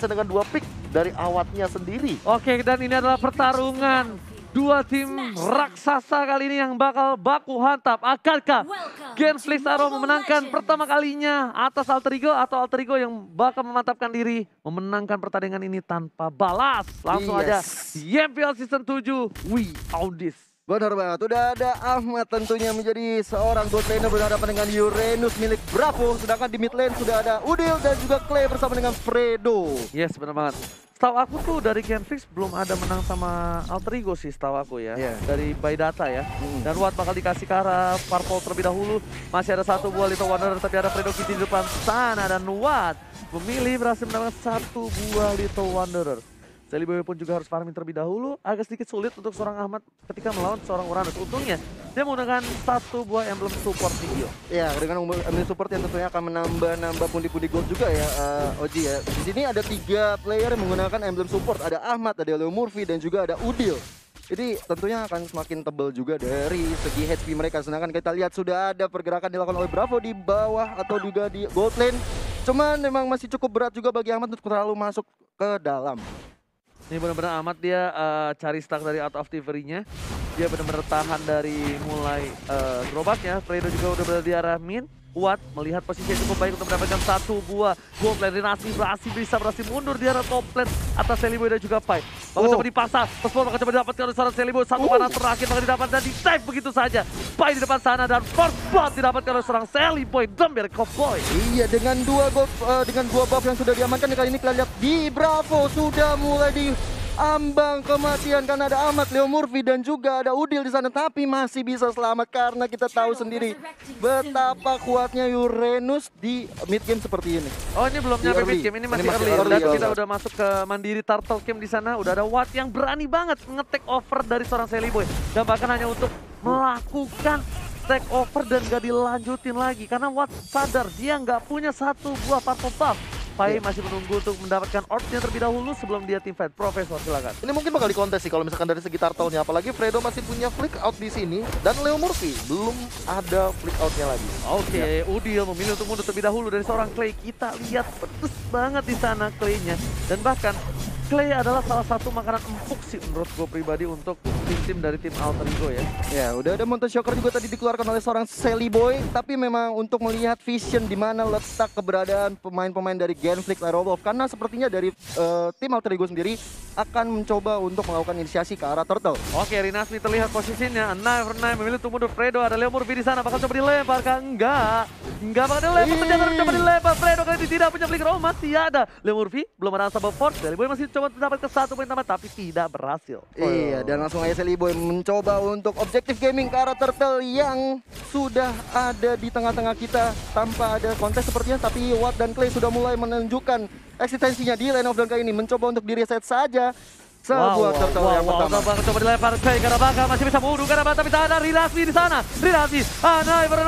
dengan 2 pick dari awatnya sendiri. Oke, dan ini adalah pertarungan dua tim raksasa kali ini yang bakal baku hantam. Akankah Genflix Arrow memenangkan pertama kalinya atas Alter Ego, atau Alter Ego yang bakal memantapkan diri memenangkan pertandingan ini tanpa balas? Langsung aja di MPL Season 7, we own this. Benar banget, udah ada Ahmad tentunya menjadi seorang bot laner berhadapan dengan Uranus milik Bravo. Sedangkan di mid lane sudah ada Udil dan juga Clay bersama dengan Fredo. Yes, benar banget. Setahu aku tuh dari Genflix belum ada menang sama Alter Ego sih, setahu aku ya. Dari by data ya. Dan Watt bakal dikasih ke arah Purple terlebih dahulu. Masih ada satu buah Little Wanderer, tapi ada Fredo Kitty di depan sana. Dan Watt memilih berhasil mendapatkan satu buah Little Wanderer. Celiboy pun juga harus farming terlebih dahulu. Agak sedikit sulit untuk seorang Ahmad ketika melawan seorang Uranus. Untungnya dia menggunakan satu buah emblem support video. Ya, dengan emblem support yang tentunya akan menambah pundi-pundi gold juga ya, Oji ya. Di sini ada 3 player yang menggunakan emblem support. Ada Ahmad, ada Leo Murphy, dan juga ada Udil. Jadi tentunya akan semakin tebal juga dari segi HP mereka. Sedangkan kita lihat sudah ada pergerakan dilakukan oleh Bravo di bawah atau juga di gold lane. Cuman memang masih cukup berat juga bagi Ahmad untuk terlalu masuk ke dalam. Ini benar-benar Ahmad dia cari stack dari out of Tivery-nya. Dia benar-benar tahan dari mulai gerobaknya. Fredo juga udah berada di arah mid. Watt melihat posisi yang cukup baik untuk mendapatkan satu buah gold lane. Rinasmi berhasil mundur di arah top lane atas Celiboy dan juga Pai. Bakal coba dipasang. Pespon bakal coba didapatkan oleh seorang Celiboy. Satu panah terakhir bakal didapatkan dan di-save begitu saja. Pai di depan sana dan first blood didapatkan oleh seorang Celiboy. Dumber Cowboy. Iya, dengan 2 gold, dengan 2 buff yang sudah diamankan kali ini kita lihat di Bravo sudah mulai di ambang kematian karena ada Ahmad, Leo Murphy dan juga ada Udil di sana, tapi masih bisa selamat karena kita tahu sendiri betapa kuatnya Uranus di mid game seperti ini. Oh, ini belum nyampe mid game, ini masih early. Dan kita udah masuk ke Mandiri Turtle Camp di sana. Udah ada Watt yang berani banget nge-take over dari seorang Celiboy dan bahkan hanya untuk melakukan take over dan gak dilanjutin lagi karena Watt sadar dia nggak punya satu buah purple buff. Pai masih menunggu untuk mendapatkan orbnya terlebih dahulu sebelum dia team fight. Profesor, silakan. Ini mungkin bakal dikontes sih kalau misalkan dari segi turtle-nya. Apalagi Fredo masih punya flick out di sini dan Leo Murphy belum ada flick out-nya lagi. Oke, Udil memilih untuk mundur terlebih dahulu dari seorang Clay. Kita lihat pedes banget di sana Clay-nya. Dan bahkan Clay adalah salah satu makanan empuk sih menurut gue pribadi untuk tim dari tim Alter Ego ya. Ya, udah ada Mountain Shocker juga tadi dikeluarkan oleh seorang Celiboy, tapi memang untuk melihat vision di mana letak keberadaan pemain-pemain dari Genflix Aerowolf, karena sepertinya dari tim Alter Ego sendiri akan mencoba untuk melakukan inisiasi ke arah Turtle. Oke, Rinasmi terlihat posisinya. Knife memilih untuk mundur. Fredo ada Leo Murphy di sana, bakal coba dilempar kan? Enggak bakal dilempar, ternyata coba dilempar. Fredo kali ini tidak punya flicker. Oh, masih ada Leo Murphy, belum ada sabot force. Celiboy masih coba mendapatkan 1 poin tambah tapi tidak berhasil. Iya, dan langsung aja Celiboy mencoba untuk objektif gaming ke arah Turtle yang sudah ada di tengah-tengah kita tanpa ada kontes sepertinya, tapi Watt dan Clay sudah mulai menunjukkan eksistensinya di lane of down kali ini, mencoba untuk di reset saja sebuah Turtle yang pertama. Coba dilempar ke arah belakang, masih bisa mundur karena tapi ada Rinasmi di sana. Rinasmi,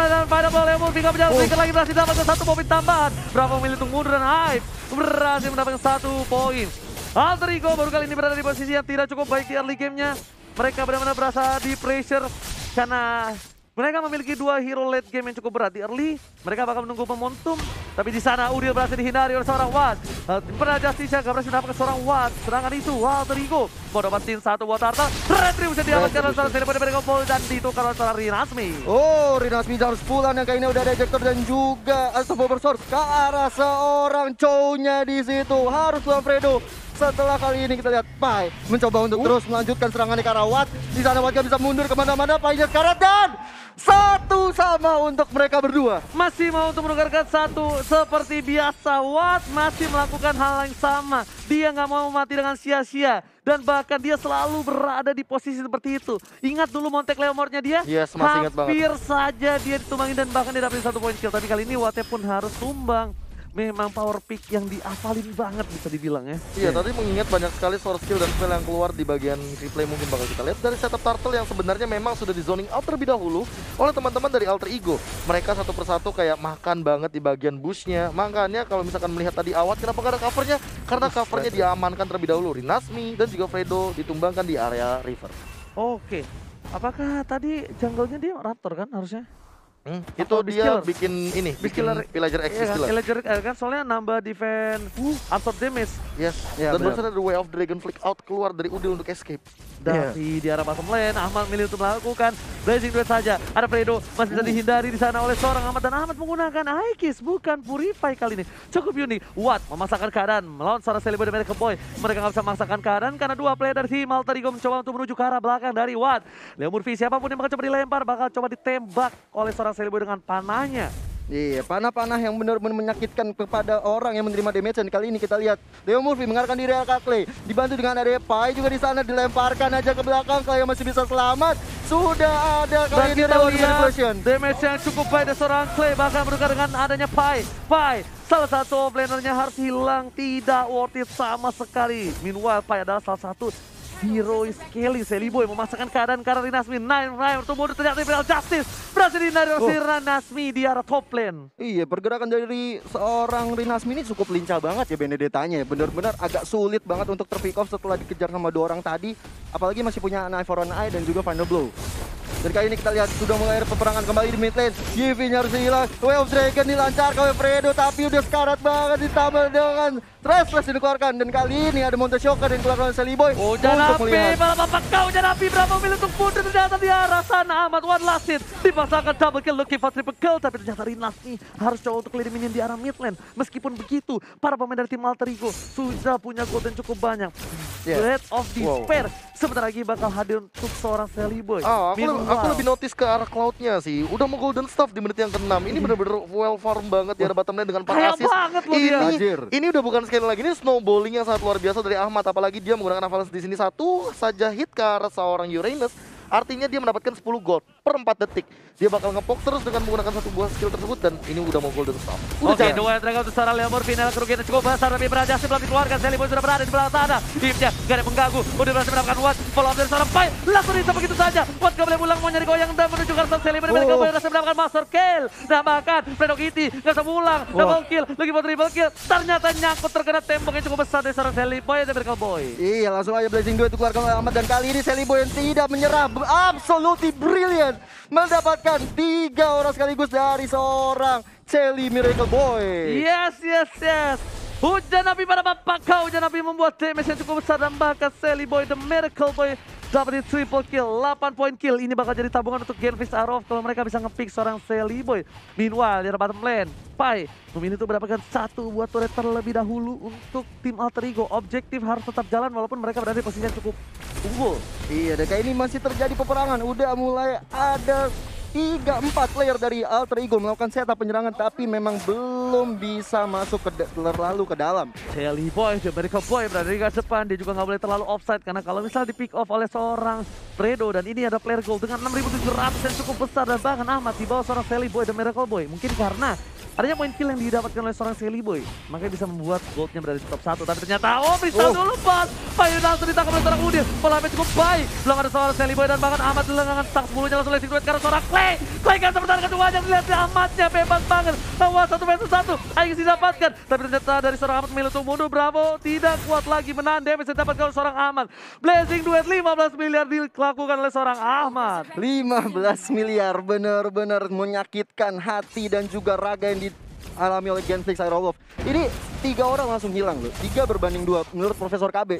dan pada bola Leo Murphy gak berjalan sedikit lagi berhasil mendapatkan 1 poin tambahan. Bravo memilih untuk mundur dan Hive berhasil mendapatkan 1 poin. Alter Ego baru kali ini berada di posisi yang tidak cukup baik di early game-nya. Mereka benar-benar berasa di pressure karena mereka memiliki 2 hero late game yang cukup berat. Di early, mereka bakal menunggu momentum. Tapi di sana Udil berhasil dihindari oleh seorang Watt. Pernah Justicia gak berhasil mendapatkan seorang Watt. Sedangkan itu Alter Ego mau dapatin 1 buat Turtle. Retrieve bisa didapatkan oleh seorang Celiboy dari Gompol dan ditukar oleh seorang Rinasmi. Oh, Rinasmi harus pulang yang kayaknya udah ada ejector dan juga Unstoppable Source ke arah seorang Chow-nya di situ. Harus lawan Fredo. Setelah kali ini kita lihat Pai mencoba untuk terus melanjutkan serangannya ke arah Watt. Di sana Watt gak bisa mundur kemana-mana. Pai-nya sekarat dan 1 sama untuk mereka berdua. Masih mau untuk menukarkan 1 seperti biasa. Watt masih melakukan hal yang sama. Dia nggak mau mati dengan sia-sia. Dan bahkan dia selalu berada di posisi seperti itu. Ingat dulu Montek Leomordnya dia? Yes, masih ingat banget. Hampir saja dia ditumbangin dan bahkan dia dapetin 1 poin kill. Tapi kali ini Wattnya pun harus tumbang. Memang power pick yang diapalin banget bisa dibilang ya. Iya, tadi mengingat banyak sekali source skill dan spell yang keluar di bagian replay mungkin bakal kita lihat dari setup Turtle yang sebenarnya memang sudah di zoning out terlebih dahulu oleh teman-teman dari Alter Ego. Mereka satu persatu kayak makan banget di bagian bushnya. Makanya kalau misalkan melihat tadi Awat, kenapa gak ada covernya? Karena covernya diamankan terlebih dahulu. Rinasmi dan juga Fredo ditumbangkan di area river. Oke, apakah tadi jungle-nya dia Raptor kan harusnya? Itu Atau dia Beast bikin ini, bikin Killer. Pillager X Iya kan, Killer. Illager kan soalnya nambah defense, absorb damage. Yes, Ya, dan benar. barusan ada Way of Dragon Flick out keluar dari Udil untuk escape. Dari di arah bottom lane, Ahmad milih untuk melakukan Blazing Duet saja. Ada Fredo, masih bisa dihindari di sana oleh seorang Ahmad, dan Ahmad menggunakan Aikis, bukan Purify kali ini. Cukup unik. Watt memasakkan keadaan melawan seorang Celebi dan Miracle Boy. Mereka nggak bisa memaksakan keadaan karena dua player dari tim Alter Ego mencoba untuk menuju ke arah belakang dari Watt. Leo Murphy, siapapun yang bakal coba dilempar, bakal coba ditembak oleh seorang Celebi dengan panahnya. Iya, panah-panah yang benar-benar menyakitkan kepada orang yang menerima damage. Dan kali ini kita lihat Leo Murphy mengarahkan diri ke Clay, dibantu dengan ada Pai juga di sana, dilemparkan aja ke belakang. Clay masih bisa selamat. Sudah ada kali ini kita Rewan lihat Manipulation. damage yang cukup baik dari seorang Clay, bahkan berdekat dengan adanya Pai. Salah satu offlanernya harus hilang, tidak worth it sama sekali. Meanwhile, Pai adalah salah satu hero sekali. Celiboy memasakkan keadaan karena Rinasmi. Nine untuk mundur, ternyata Imperial Justice berhasil dihindari oleh Rinasmi di arah top lane. Iya, pergerakan dari seorang Rinasmi ini cukup lincah banget ya Benedettanya ya. Benar-benar agak sulit banget untuk terpick off setelah dikejar sama dua orang tadi. Apalagi masih punya Eye for an Eye dan juga Final Blow. Dan kali ini kita lihat sudah mulai ada peperangan kembali di mid lane. Yivi-nya harus hilang. Way of Dragon dilancarkan oleh Fredo, tapi udah sekarat banget ditambah dengan Restless dikeluarkan. Dan kali ini ada Monte Shocker yang dikeluarkan oleh Celiboy. Hujan api, malah bapak kau hujan api. Berapa milih untuk mundur, ternyata di arah sana Ahmad one last hit. Dipaksakan double kill, looking for triple kill. Tapi ternyata Rinasmi harus coba untuk clear minion di arah mid lane. Meskipun begitu, para pemain dari tim Alter Ego sudah punya gold yang cukup banyak. Breath of Despair sebentar lagi bakal hadir untuk seorang Celiboy. Aku lebih notice ke arah Cloud-nya sih. Udah mau golden staff di menit yang ke-6. Ini bener-bener well farm banget di arah bottom lane dengan 4 Kaya assist. banget loh dia. Ini udah bukan sekali lagi, ini snowballing yang sangat luar biasa dari Ahmad. Apalagi dia menggunakan avalanche di sini, satu saja hit ke arah seorang Uranus. Artinya dia mendapatkan 10 gold per 4 detik. Dia bakal ngepok terus dengan menggunakan satu buah skill tersebut, dan ini udah mau golden staff. Oke, dua yang tergabung secara Leo Murphy. Kerugian cukup besar, tapi berhasil belum dikeluarkan. Celiboy sudah berada di belakang sana. Hipnya gak ada mengganggu. Udah berhasil mendapatkan Watt. Follow up dari seorang Pai. Langsung bisa begitu saja. Watt gak boleh pulang, mau nyari goyang dan menuju ke arah Celiboy. Mereka berhasil mendapatkan master kill. Nah bahkan Fredo Kitty gak bisa pulang. Double kill, lagi mau triple kill. Ternyata nyangkut terkena tembok yang cukup besar dari seorang Celiboy dan Miracle Boy. Iya, langsung aja Blazing Duet dikeluarkan oleh Ahmad. Dan kali ini Celiboy yang tidak menyerah, absolutely brilliant, mendapatkan 3 orang sekaligus dari seorang Celi Miracle Boy. Yes. Hujan api pada bapak kau. Hujan api membuat damage yang cukup besar, dan bahkan Celiboy the Miracle Boy dapat di triple kill, 8 point kill. Ini bakal jadi tabungan untuk Genfis Arrow kalau mereka bisa nge-pick seorang Celiboy. Meanwhile, di bottom lane, Pai memilih untuk mendapatkan satu buat turret terlebih dahulu untuk tim Alter Ego. Objektif harus tetap jalan walaupun mereka berada di posisi yang cukup unggul. Iya, dan kayak ini masih terjadi peperangan. Udah mulai ada 3-4 player dari Alter Ego melakukan setup penyerangan, tapi memang belum bisa masuk terlalu ke dalam. Celiboy, the Miracle Boy berada di garis depan. Dia juga nggak boleh terlalu offside, karena kalau misalnya di pick off oleh seorang Fredo, dan ini ada player gold dengan 6.700 yang cukup besar, dan bahkan Ahmad di bawah seorang Celiboy the Miracle Boy. Mungkin karena adanya poin kill yang didapatkan oleh seorang Celiboy, makanya bisa membuat goldnya berada di top 1. Tapi ternyata Bristol dulu pas Pai langsung ditangkap oleh seorang Udin. Pola cukup baik, belum ada seorang Celiboy, dan bahkan Ahmad dilengahkan stang 10-nya langsung Blazing Duet karena seorang Clay kan sebentar keduanya. Dilihat di Ahmadnya bebas banget, bahwa 1 vs 1 Aing didapatkan, tapi ternyata dari seorang Ahmad memilih untuk mundur. Bravo tidak kuat lagi menahan damage yang didapatkan oleh seorang Ahmad. Blazing Duet 15 miliar dilakukan oleh seorang Ahmad. 15 miliar, benar-benar menyakitkan hati dan juga raga yang dialami oleh Genfix Aerolov. Ini 3 orang langsung hilang loh, 3 berbanding 2 menurut Profesor KB.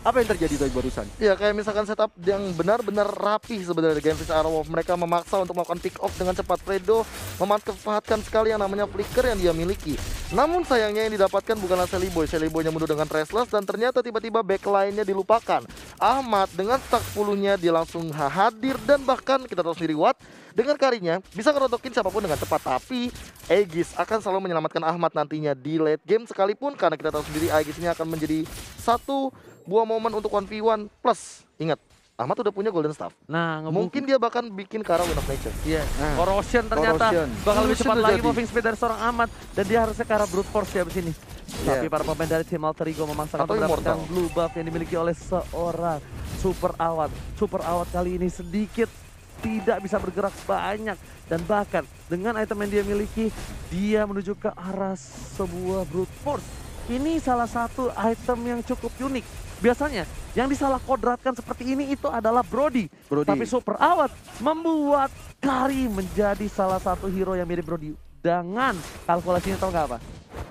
Apa yang terjadi tadi barusan? Ya kayak misalkan setup yang benar-benar rapi sebenarnya Genfis Arrow. Mereka memaksa untuk melakukan pick off dengan cepat. Fredo memanfaatkan sekali yang namanya flicker yang dia miliki. Namun sayangnya yang didapatkan bukanlah Celiboy. Celiboynya mundur dengan Restless, dan ternyata tiba-tiba backline-nya dilupakan. Ahmad dengan stack 10-nya dia langsung hadir, dan bahkan kita tahu sendiri Watt dengan karinya bisa ngerontokin siapapun dengan cepat. Tapi Aegis akan selalu menyelamatkan Ahmad nantinya di late game sekalipun, karena kita tahu sendiri Aegis ini akan menjadi satu buah momen untuk 1v1 plus. Ingat, Ahmad udah punya golden staff. Nah, Mungkin dia bahkan bikin ke arah Wind of Nature. Iya, Corrosion ternyata Corrosion. bakal lebih cepat lagi terjadi. moving speed dari seorang Ahmad, dan dia harusnya ke arah brute force ya abis ini. Tapi para pemain dari tim Alter Ego memaksakan Atau untuk mendapatkan Immortal. blue buff yang dimiliki oleh seorang Super Awat. Super Awat kali ini sedikit tidak bisa bergerak banyak, dan bahkan dengan item yang dia miliki, dia menuju ke arah sebuah brute force. ini salah satu item yang cukup unik. Biasanya yang disalah kodratkan seperti ini itu adalah Brody. Tapi Super Awat membuat Kari menjadi salah satu hero yang mirip Brody. Dengan kalkulasinya tau nggak apa?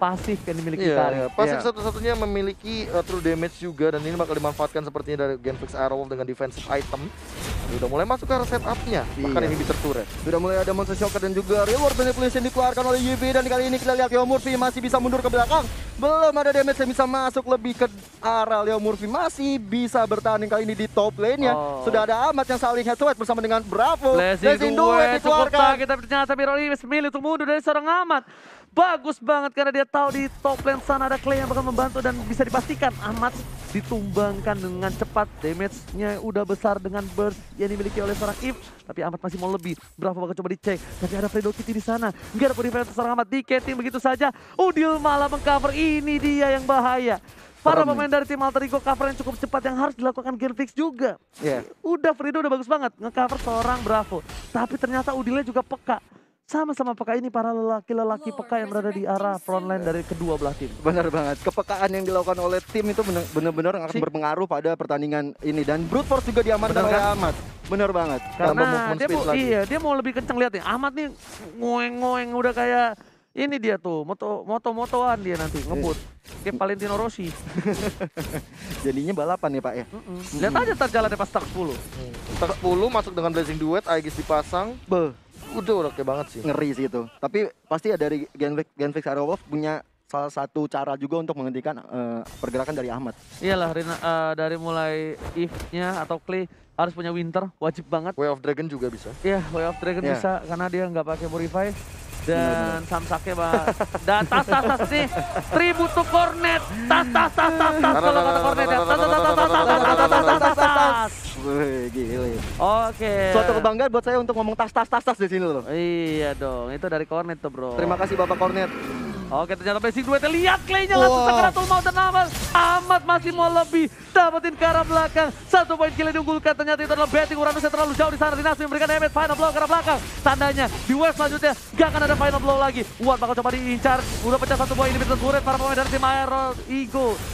Pasif yang dimiliki Kari. Pasif satu-satunya memiliki true damage juga, dan ini bakal dimanfaatkan sepertinya dari Genflix Aerowolf dengan defensive item. Udah mulai masuk ke arah setup-nya, bahkan ini bisa turret. Sudah mulai ada Monster Shocker dan juga reward manipulation dikeluarkan oleh YB, dan kali ini kita lihat Leo Murphy masih bisa mundur ke belakang. Belum ada damage yang bisa masuk lebih ke arah Leo Murphy, masih bisa bertahan kali ini di top lane-nya. Sudah ada Ahmad yang saling head to head bersama dengan Bravo. Blessing duet dikeluarkan. Kita ternyata Mirror Image memilih untuk mundur dari seorang Ahmad. Bagus banget karena dia tahu di top lane sana ada Clay yang bakal membantu, dan bisa dipastikan Ahmad ditumbangkan dengan cepat. Damage-nya udah besar dengan burst yang dimiliki oleh seorang If, tapi Ahmad masih mau lebih. Bravo bakal coba dicek, tapi ada Fredo Kitty di sana. Nggak ada purifier seorang Ahmad, diketing begitu saja. Udil malah mengcover, ini dia yang bahaya. Para pemain dari tim Alter Ego cover yang cukup cepat yang harus dilakukan Genflix juga. Udah Fredo udah bagus banget nge-cover seorang Bravo, tapi ternyata Udilnya juga peka. Sama-sama peka ini para lelaki-lelaki peka yang berada di arah frontline dari kedua belah tim. Benar banget, kepekaan yang dilakukan oleh tim itu benar-benar akan berpengaruh pada pertandingan ini. Dan Brute Force juga diamankan oleh Ahmad. Benar banget. Karena dia mau lebih kenceng, lihat nih. Ahmad nih ngoeng-ngoeng udah kayak ini dia tuh, moto-motoan dia nanti ngebut. Kayak Valentino Rossi. Jadinya balapan ya Pak ya. Lihat aja ntar jalannya pas start 10. Start 10 masuk dengan Blazing Duet, Aegis dipasang. Udah oke banget sih. Ngeri sih itu. Tapi pasti dari Genflix Aerowolf punya salah satu cara juga untuk menghentikan pergerakan dari Ahmad. Iyalah, dari mulai If-nya atau Clay harus punya Winter, wajib banget. Way of Dragon juga bisa. Iya, Way of Dragon bisa karena dia nggak pakai Purify. Dan Samsake dan tas nih, tribute to Cornet, tas kalau kata Cornet ya, tas. Gile. Oke. Suatu kebanggaan buat saya untuk ngomong tas di sini loh. Iya dong, itu dari Cornet tuh bro. Terima kasih Bapak Cornet. Oke, ternyata basic duetnya, lihat Clay-nya langsung Sakaratul Maut dan Ahmad masih mau lebih, dapetin ke arah belakang. 1 poin kill diunggulkan, ternyata itu adalah betting Uranus yang terlalu jauh di sana. Dinasti memberikan damage, final blow ke arah belakang. Tandanya di wave selanjutnya gak akan ada final blow lagi. Watt bakal coba diincar, udah pecah 1 poin, ini bisa turret para pemain dari tim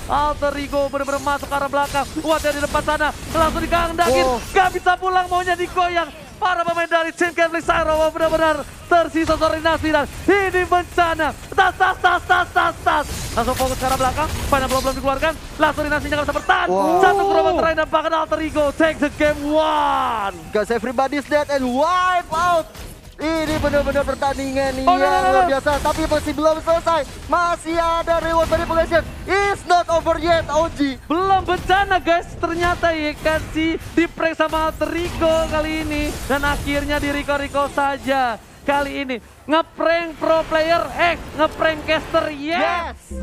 Alter Ego bener-bener masuk ke arah belakang. Watt yang di depan sana langsung digandakin, gak bisa pulang, maunya digoyang. Para pemain dari tim Genflix Aerowolf benar-benar tersisa seorang Dinasti, dan ini bencana. Tas. Langsung fokus ke arah belakang, final blow belum dikeluarkan, langsung Dinastinya gak bisa bertahan. Satu gerobak terakhir dan bahkan Alter Ego take the game 1. Cause everybody's dead and wipe out. Ini benar-benar pertandingan yang luar biasa, tapi masih belum selesai. Masih ada reward manipulation. It's not over yet, OG. Belum bencana guys, ternyata ya kan si di-prank sama Alter Ego kali ini. Dan akhirnya di Rico saja kali ini. Ngeprank pro player, ngeprank caster, yes!